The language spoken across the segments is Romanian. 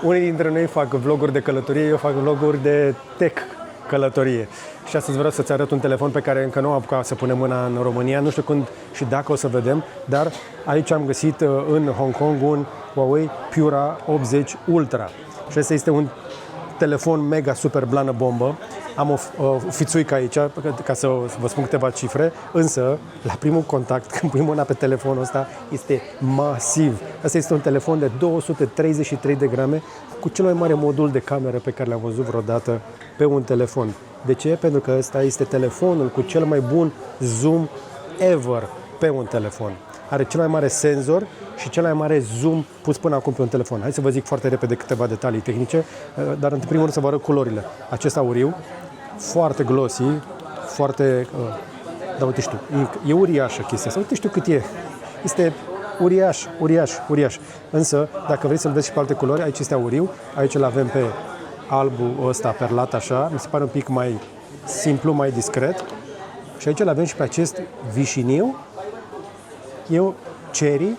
Unii dintre noi fac vloguri de călătorie, eu fac vloguri de tech călătorie. Și astăzi vreau să-ți arăt un telefon pe care încă nu am apucat să punem mâna în România, nu știu când și dacă o să vedem, dar aici am găsit în Hong Kong un Huawei Pura 80 Ultra. Și ăsta este un telefon mega super blană bombă. Am o fițuică aici ca să vă spun câteva cifre, însă la primul contact, când pui mâna pe telefonul ăsta, este masiv. Asta este un telefon de 233 de grame cu cel mai mare modul de cameră pe care l-am văzut vreodată pe un telefon. De ce? Pentru că ăsta este telefonul cu cel mai bun zoom ever pe un telefon. Are cel mai mare senzor și cel mai mare zoom pus până acum pe un telefon. Hai să vă zic foarte repede câteva detalii tehnice, dar în primul rând să vă arăt culorile. Acest auriu, foarte glossy, foarte... da, uite știu, e uriașă chestia asta. Uite știu cât e. Este uriaș. Însă, dacă vrei să-l vezi și pe alte culori, aici este auriu, aici îl avem pe albul ăsta perlat așa, mi se pare un pic mai simplu, mai discret. Și aici îl avem și pe acest vișiniu. E o cherry,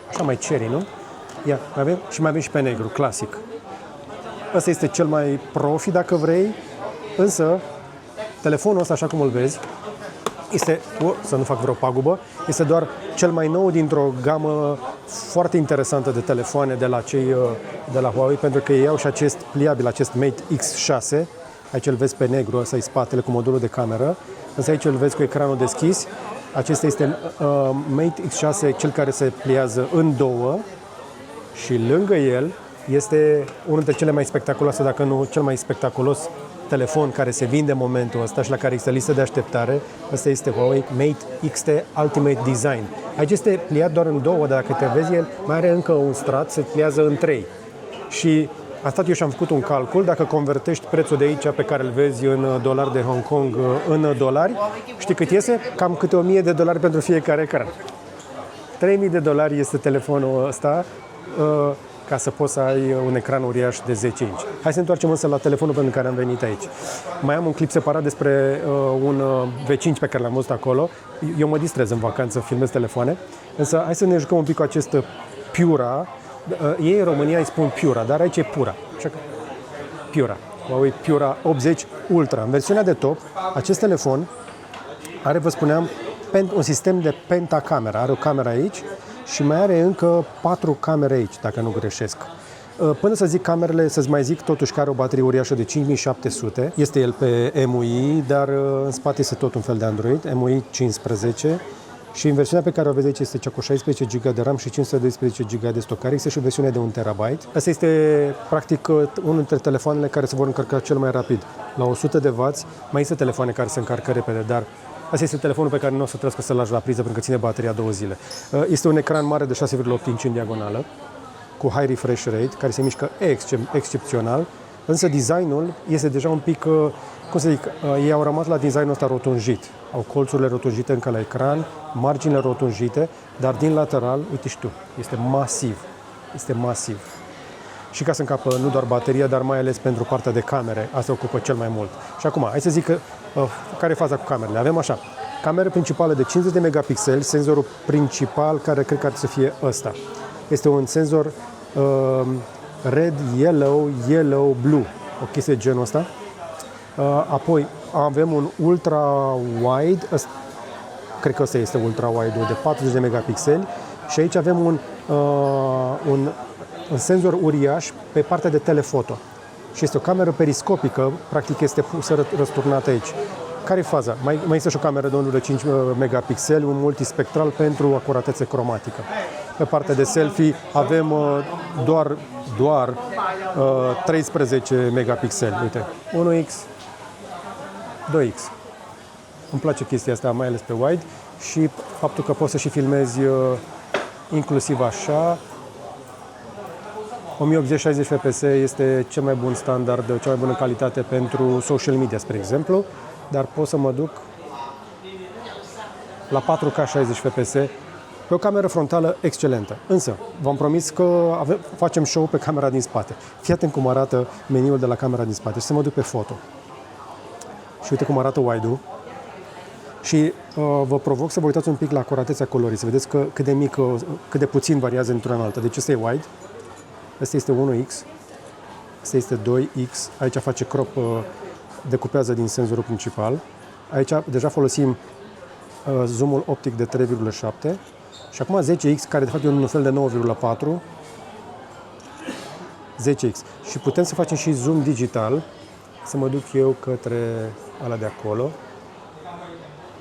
așa mai cherry, nu? Ia, mai avem și pe negru, clasic. Ăsta este cel mai profi, dacă vrei, însă telefonul ăsta, așa cum îl vezi, este, să nu fac vreo pagubă, este doar cel mai nou dintr-o gamă foarte interesantă de telefoane de la Huawei, pentru că ei iau și acest pliabil, acest Mate X6, aici îl vezi pe negru, ăsta e spatele cu modulul de cameră, însă aici îl vezi cu ecranul deschis. Acesta este Mate X6, cel care se pliază în două și lângă el este unul dintre cele mai spectaculoase, dacă nu cel mai spectaculos telefon care se vinde în momentul ăsta și la care există listă de așteptare. Ăsta este Huawei Mate XT Ultimate Design. Aici este pliat doar în două, dar dacă te vezi, el mai are încă un strat, se pliază în trei. Și am stat eu și am făcut un calcul, dacă convertești prețul de aici pe care îl vezi în dolari de Hong Kong în dolari, știi cât iese? Cam câte $1000 pentru fiecare ecran. $3000 este telefonul ăsta, ca să poți să ai un ecran uriaș de 10 inch. Hai să ne întoarcem însă la telefonul pentru care am venit aici. Mai am un clip separat despre un V5 pe care l-am văzut acolo. Eu mă distrez în vacanță, filmez telefoane, însă hai să ne jucăm un pic cu acest Pura. Ei în România îi spun Pura, dar aici e Pura. Așa că Pura. Huawei Pura 80 Ultra. În versiunea de top, acest telefon are, vă spuneam, un sistem de pentacameră. Are o cameră aici și mai are încă 4 camere aici, dacă nu greșesc. Până să zic camerele, să-ți mai zic totuși că are o baterie uriașă de 5700. Este el pe MUI, dar în spate este tot un fel de Android, MUI 15. Și în versiunea pe care o vezi aici este cea cu 16 GB de RAM și 512 GB de stocare. Este și o versiune de 1 TB. Asta este, practic, unul dintre telefoanele care se vor încărca cel mai rapid. La 100 de W, mai este telefoane care se încarcă repede, dar asta este telefonul pe care nu o să trebuie să-l lași la priză pentru că ține bateria 2 zile. Este un ecran mare de 6,8 inch în diagonală, cu high refresh rate, care se mișcă excepțional, însă designul este deja un pic, cum să zic, ei au rămas la designul ăsta rotunjit. Au colțurile rotunjite încă la ecran, marginile rotunjite, dar din lateral, uite și tu, este masiv. Și ca să încapă nu doar bateria, dar mai ales pentru partea de camere, asta ocupă cel mai mult. Și acum, hai să zic că, care e faza cu camerele? Avem așa, camera principală de 50 de megapixeli, senzorul principal care cred că ar să fie ăsta. Este un senzor red, yellow, blue, o chestie de genul ăsta. Apoi avem un ultra-wide, cred că ăsta este ultra-wide-ul de 40 de megapixeli și aici avem un senzor uriaș pe partea de telefoto. Și este o cameră periscopică, practic este pusă răsturnată aici. Care e faza? Mai este și o cameră de 1,5 megapixeli, un multispectral pentru acuratețe cromatică. Pe partea de selfie avem doar 13 megapixeli. Uite, 1x, 2x. Îmi place chestia asta, mai ales pe wide și faptul că poți să și filmezi inclusiv așa. 1080-60 fps este cel mai bun standard, cea mai bună calitate pentru social media, spre exemplu, dar pot să mă duc la 4K 60 fps pe o cameră frontală excelentă. Însă, v-am promis că facem show pe camera din spate. Fii atent cum arată meniul de la camera din spate și să mă duc pe foto. Și uite cum arată wide-ul. Și vă provoc să vă uitați un pic la acuratețea colorii, să vedeți cât de puțin variază într-una în alta. Deci ăsta e wide, ăsta este 1x Asta este 2X, aici face crop, decupează din senzorul principal. Aici deja folosim zoomul optic de 3,7 și acum 10X, care de fapt e un fel de 9,4, 10X. Și putem să facem și zoom digital, să mă duc eu către ala de acolo.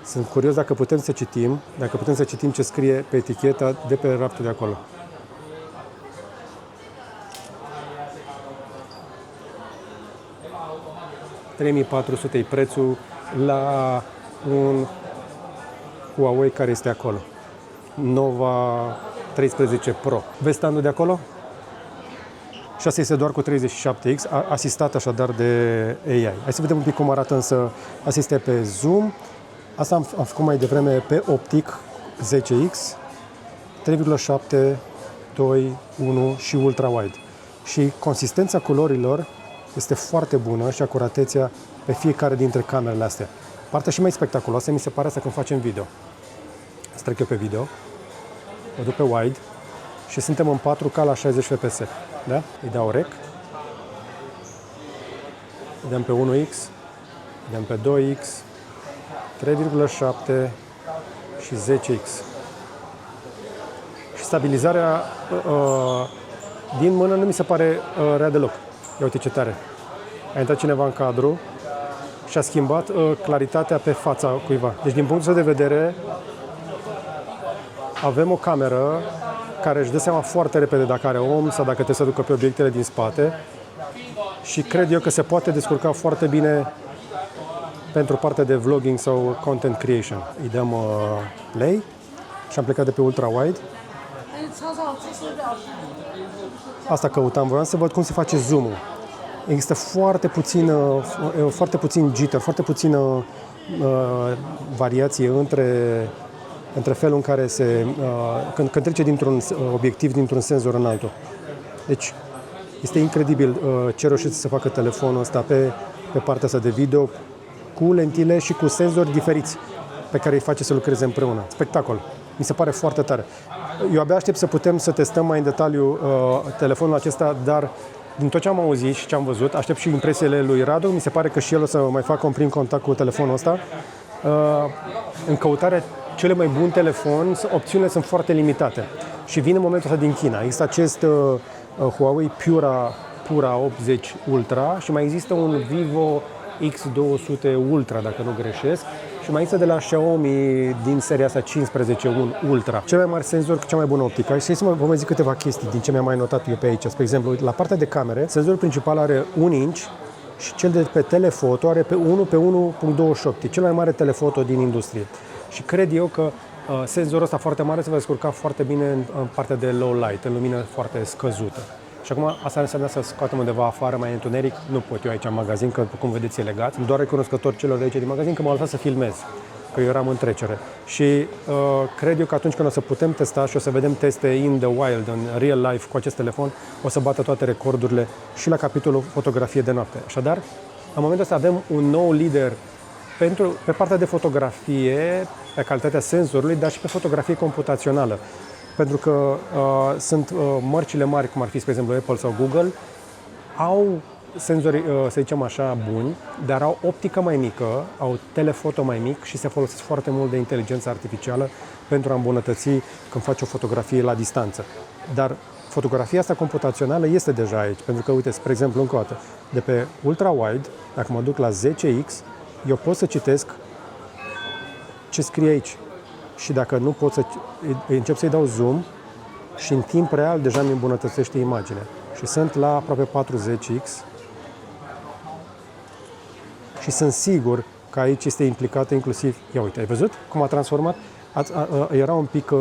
Sunt curios dacă putem să citim ce scrie pe eticheta de pe raftul de acolo. $3.400 e prețul la un Huawei care este acolo. Nova 13 Pro. Vezi standul de acolo? Și asta este doar cu 37X, asistat așadar de AI. Hai să vedem un pic cum arată însă. Asta este pe zoom. Asta am făcut mai devreme pe optic 10X, 3,7, 2, 1 și ultra-wide. Și consistența culorilor este foarte bună și acuratețea pe fiecare dintre camerele astea. Partea și mai spectaculoasă mi se pare asta când facem video. Să trec eu pe video, mă duc pe wide și suntem în 4K la 60 fps. Da? Îi dau rec, îi dăm pe 1X, îi dăm pe 2X, 3,7 și 10X. Și stabilizarea din mână nu mi se pare rea deloc. Ia uite ce tare. A intrat cineva în cadru și a schimbat claritatea pe fața cuiva. Deci din punctul de vedere avem o cameră care își dă seama foarte repede dacă are om sau dacă trebuie să ducă pe obiectele din spate și cred eu că se poate descurca foarte bine pentru partea de vlogging sau content creation. Îi dăm play și am plecat de pe ultra-wide. Asta căutam, vreau să văd cum se face zoom-ul. Există foarte puțin jitter, foarte puțină variație între felul în care când trece dintr-un obiectiv, dintr-un senzor în altul. Deci este incredibil ce reușește să facă telefonul ăsta pe partea asta de video, cu lentile și cu senzori diferiți pe care îi face să lucreze împreună. Spectacol! Mi se pare foarte tare. Eu abia aștept să putem să testăm mai în detaliu telefonul acesta, dar din tot ce am auzit și ce am văzut, aștept și impresiile lui Radu. Mi se pare că și el o să mai facă un prim contact cu telefonul ăsta. În căutarea cele mai bun telefon, opțiunile sunt foarte limitate. Și vine momentul ăsta din China. Există acest Huawei Pura 80 Ultra și mai există un Vivo X200 Ultra, dacă nu greșesc, și mai există de la Xiaomi din seria asta 15 un Ultra. Cel mai mare senzor cu cea mai bună optică. Și să vă mai zic câteva chestii din ce mi-am mai notat eu pe aici. Spre exemplu, la partea de camere, senzorul principal are 1 inch și cel de pe telefoto are pe 1 pe 1.28. E cel mai mare telefoto din industrie. Și cred eu că senzorul ăsta foarte mare se va descurca foarte bine în partea de low light, în lumină foarte scăzută. Și acum asta înseamnă să scoatem undeva afară mai întuneric. Nu pot eu aici în magazin, că cum vedeți e legat. Sunt doar recunoscător celor de aici din magazin că m-au lăsat să filmez, că eu eram în trecere. Și cred eu că atunci când o să putem testa și o să vedem teste in the wild, în real life cu acest telefon, o să bată toate recordurile și la capitolul fotografie de noapte. Așadar, în momentul ăsta avem un nou lider pe partea de fotografie, pe calitatea senzorului, dar și pe fotografie computațională. Pentru că sunt mărcile mari, cum ar fi, spre exemplu, Apple sau Google, au senzori, să zicem așa, buni, dar au optică mai mică, au telefoto mai mic și se folosesc foarte mult de inteligență artificială pentru a îmbunătăți când faci o fotografie la distanță. Dar fotografia asta computațională este deja aici, pentru că, uite, spre exemplu, încă o dată, de pe ultra-wide, dacă mă duc la 10X, eu pot să citesc ce scrie aici. Și dacă nu pot să încep să-i dau zoom și în timp real deja mi îmbunătățește imaginea. Și sunt la aproape 40X și sunt sigur că aici este implicată inclusiv... Ia uite, ai văzut cum a transformat? Era un pic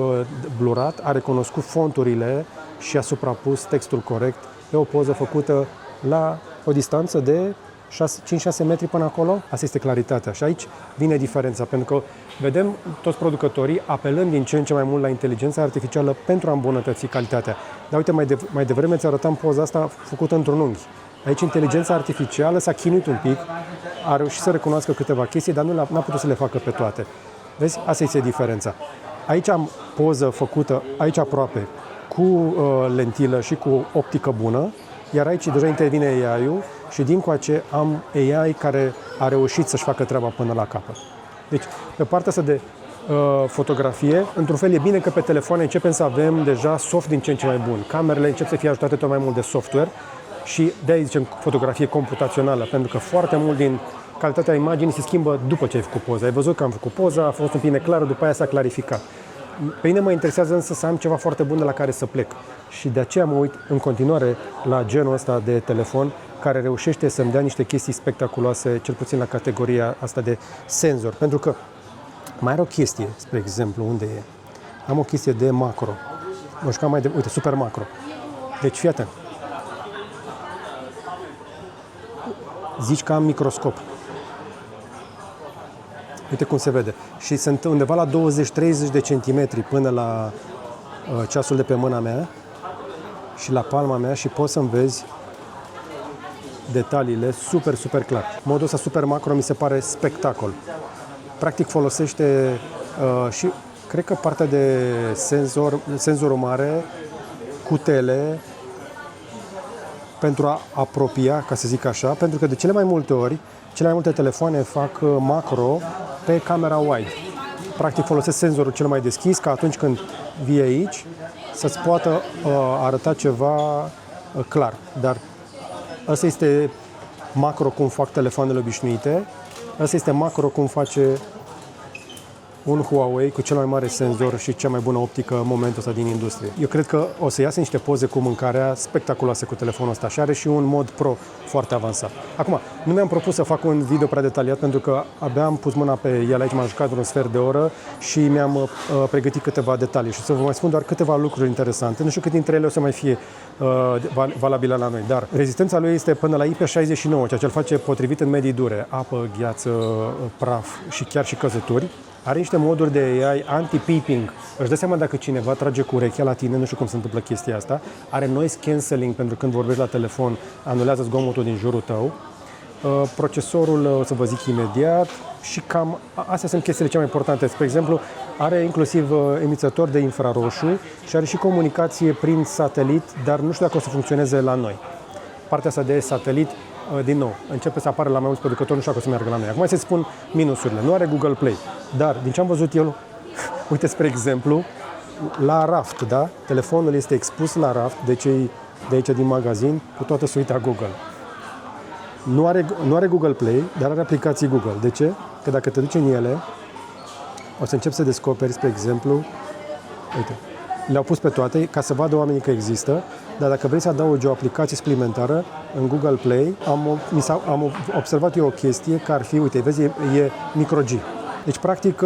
blurat, a recunoscut fonturile și a suprapus textul corect. E o poză făcută la o distanță de 5-6 metri până acolo. Asta este claritatea. Și aici vine diferența, pentru că vedem toți producătorii apelând din ce în ce mai mult la inteligența artificială pentru a îmbunătăți calitatea. Dar uite, mai devreme ți arătam poza asta făcută într-un unghi. Aici inteligența artificială s-a chinuit un pic, a reușit să recunoască câteva chestii, dar nu n-a putut să le facă pe toate. Vezi? Asta este diferența. Aici am poză făcută, aici aproape, cu lentilă și cu optică bună, Iar aici deja intervine AI-ul și dincoace am AI care a reușit să-și facă treaba până la capăt. Deci, pe partea asta de fotografie, într-un fel e bine că pe telefoane începem să avem deja soft din ce în ce mai bun. Camerele încep să fie ajutate tot mai mult de software și de-aia zicem fotografie computațională, pentru că foarte mult din calitatea imaginii se schimbă după ce ai făcut poza. Ai văzut că am făcut poza, a fost un pic neclară, după aia s-a clarificat. Pe mine mă interesează însă să am ceva foarte bun de la care să plec. Și de aceea mă uit în continuare la genul ăsta de telefon care reușește să-mi dea niște chestii spectaculoase, cel puțin la categoria asta de senzor. Pentru că mai are o chestie, spre exemplu, unde e? Am o chestie de macro. Nu știu, uite, super macro. Deci, fii atent. Zici că am microscop. Uite cum se vede. Și sunt undeva la 20-30 de centimetri până la ceasul de pe mâna mea și la palma mea și poți să-mi vezi detaliile super, super clar. Modul ăsta super macro mi se pare spectacol. Practic folosește și cred că partea de senzorul mare cu tele pentru a apropia, ca să zic așa, pentru că de cele mai multe ori, cele mai multe telefoane fac macro pe camera wide. Practic folosesc senzorul cel mai deschis, ca atunci când vii aici să-ți poată arăta ceva clar. Dar ăsta este macro cum fac telefoanele obișnuite, ăsta este macro cum face un Huawei cu cel mai mare senzor și cea mai bună optică în momentul ăsta din industrie. Eu cred că o să iasă niște poze cu mâncarea spectaculoase cu telefonul ăsta și are și un mod pro foarte avansat. Acum, nu mi-am propus să fac un video prea detaliat pentru că abia am pus mâna pe el aici, m-am jucat un sfert de oră și mi-am pregătit câteva detalii și să vă mai spun doar câteva lucruri interesante. Nu știu cât dintre ele o să mai fie valabile la noi, dar rezistența lui este până la IP69, ceea ce îl face potrivit în medii dure, apă, gheață, praf și chiar și căzături. Are niște moduri de AI anti-peeping. Își dă seama dacă cineva trage cu urechea la tine, nu știu cum se întâmplă chestia asta. Are noise cancelling pentru când vorbești la telefon, anulează zgomotul din jurul tău. Procesorul, o să vă zic imediat, și cam astea sunt chestiile cele mai importante. Spre exemplu, are inclusiv emițător de infraroșu și are și comunicație prin satelit, dar nu știu dacă o să funcționeze la noi. Partea asta de satelit, din nou, începe să apară la mai mulți producători, nu știu dacă o să meargă la noi. Acum să-ți spun minusurile. Nu are Google Play, dar din ce am văzut eu, uite, spre exemplu, la raft, da? Telefonul este expus la raft de cei de aici din magazin, cu toată suita Google. Nu are Google Play, dar are aplicații Google. De ce? Că dacă te duci în ele, o să începi să descoperi, spre exemplu, uite, le-au pus pe toate ca să vadă oamenii că există, dar dacă vrei să adaugi o aplicație suplimentară în Google Play, am observat eu o chestie care ar fi, uite, vezi, e micro-G. Deci, practic,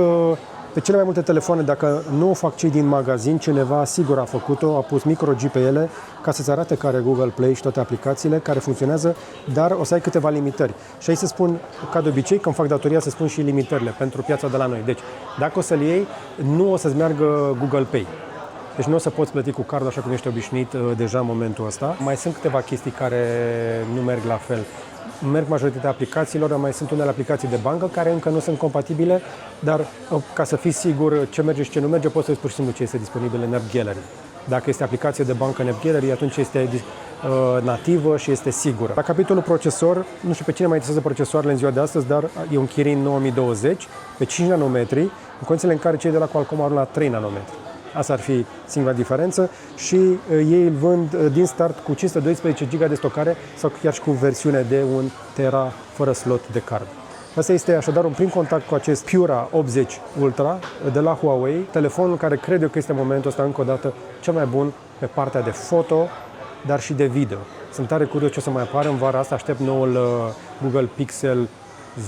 pe cele mai multe telefoane, dacă nu o fac cei din magazin, cineva sigur a făcut-o, a pus micro-G pe ele ca să-ți arate care are Google Play și toate aplicațiile care funcționează, dar o să ai câteva limitări. Și aici să spun, ca de obicei, când fac datoria, să spun și limitările pentru piața de la noi. Deci, dacă o să-l iei, nu o să-ți meargă Google Pay. Deci nu o să poți plăti cu card așa cum ești obișnuit deja în momentul ăsta. Mai sunt câteva chestii care nu merg la fel. Merg majoritatea aplicațiilor, mai sunt unele aplicații de bancă care încă nu sunt compatibile, dar ca să fii sigur ce merge și ce nu merge, poți să vezi pur și simplu ce este disponibil în App Gallery. Dacă este aplicație de bancă în App Gallery, atunci este nativă și este sigură. La capitolul procesor, nu știu pe cine mai interesează procesoarele în ziua de astăzi, dar e un Kirin 9020 pe 5 nanometri, în condițiile în care cei de la Qualcomm au la 3 nanometri. Asta ar fi singura diferență și ei îl vând din start cu 512 GB de stocare sau chiar și cu versiune de 1 tera fără slot de card. Asta este așadar un prim contact cu acest Pura 80 Ultra de la Huawei, telefonul care cred eu că este în momentul ăsta încă o dată cel mai bun pe partea de foto, dar și de video. Sunt tare curios ce o să mai apară în vara asta, aștept noul Google Pixel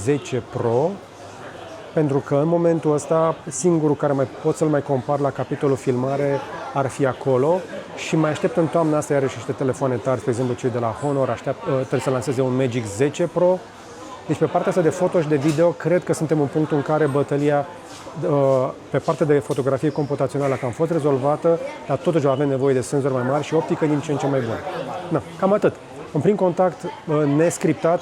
10 Pro, pentru că în momentul ăsta singurul care pot să-l mai compar la capitolul filmare ar fi acolo și mai aștept în toamna asta iarăși niște telefoane tari, spre exemplu cei de la Honor, trebuie să lanseze un Magic 10 Pro. Deci pe partea asta de foto și de video cred că suntem în punctul în care bătălia pe partea de fotografie computațională că am fost rezolvată, dar totuși avem nevoie de senzori mai mari și optică din ce în ce mai bună. Na, cam atât. Un prim contact nescriptat,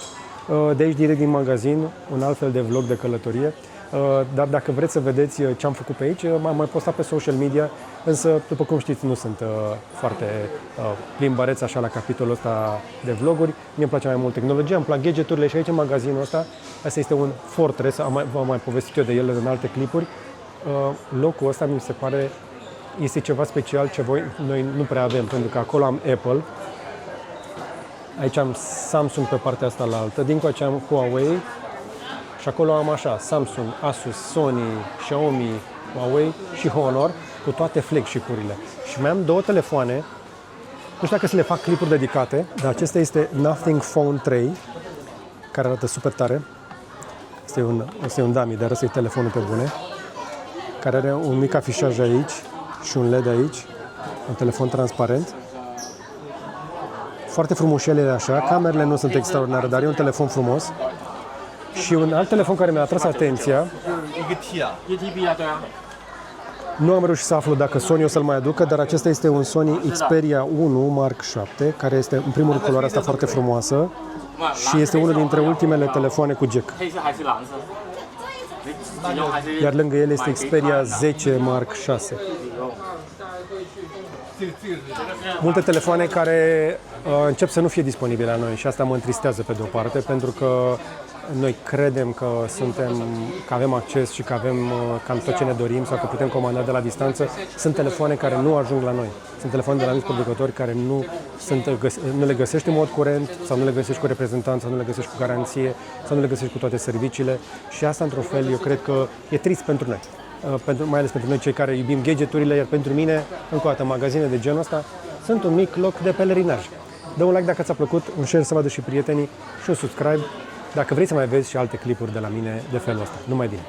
de aici direct din magazin, un alt fel de vlog de călătorie. dar dacă vreți să vedeți ce am făcut pe aici, m-am mai postat pe social media, însă, după cum știți, nu sunt foarte plimbăreț așa la capitolul ăsta de vloguri. Mie îmi place mai mult tehnologia, îmi plac gadgeturile și aici în magazinul ăsta, asta este un fortress, v-am mai povestit eu de el în alte clipuri. Locul ăsta mi se pare este ceva special ce noi nu prea avem, pentru că acolo am Apple, aici am Samsung pe partea asta la altă, dincoace am Huawei și acolo am așa Samsung, Asus, Sony, Xiaomi, Huawei și Honor cu toate flagship-urile. Și mai am două telefoane, nu știu dacă să le fac clipuri dedicate, dar acesta este Nothing Phone 3, care arată super tare. Este un dummy, dar ăsta e telefonul pe bune, care are un mic afișaj aici și un LED aici, un telefon transparent. Foarte frumușele așa, camerele nu sunt extraordinare, dar e un telefon frumos. Și un alt telefon care mi-a atras atenția, nu am reușit să aflu dacă Sony o să-l mai aducă, dar acesta este un Sony Xperia 1 Mark 7, care este în primul rând culoarea asta foarte frumoasă și este unul dintre ultimele telefoane cu jack. Iar lângă el este Xperia 10 Mark 6. Multe telefoane care încep să nu fie disponibile la noi și asta mă întristează pe de o parte, pentru că noi credem că avem acces și că avem cam tot ce ne dorim sau că putem comanda de la distanță. Sunt telefoane care nu ajung la noi. Sunt telefoane de la mici producători care nu le găsești în mod curent sau nu le găsești cu reprezentant sau nu le găsești cu garanție sau nu le găsești cu toate serviciile și asta, într-un fel, eu cred că e trist pentru noi. Mai ales pentru noi cei care iubim gadgeturile, iar pentru mine, încă o dată, magazine de genul ăsta sunt un mic loc de pelerinaj. Dă un like dacă ți-a plăcut, un share să vadă și prietenii și un subscribe dacă vrei să mai vezi și alte clipuri de la mine de felul ăsta. Numai bine!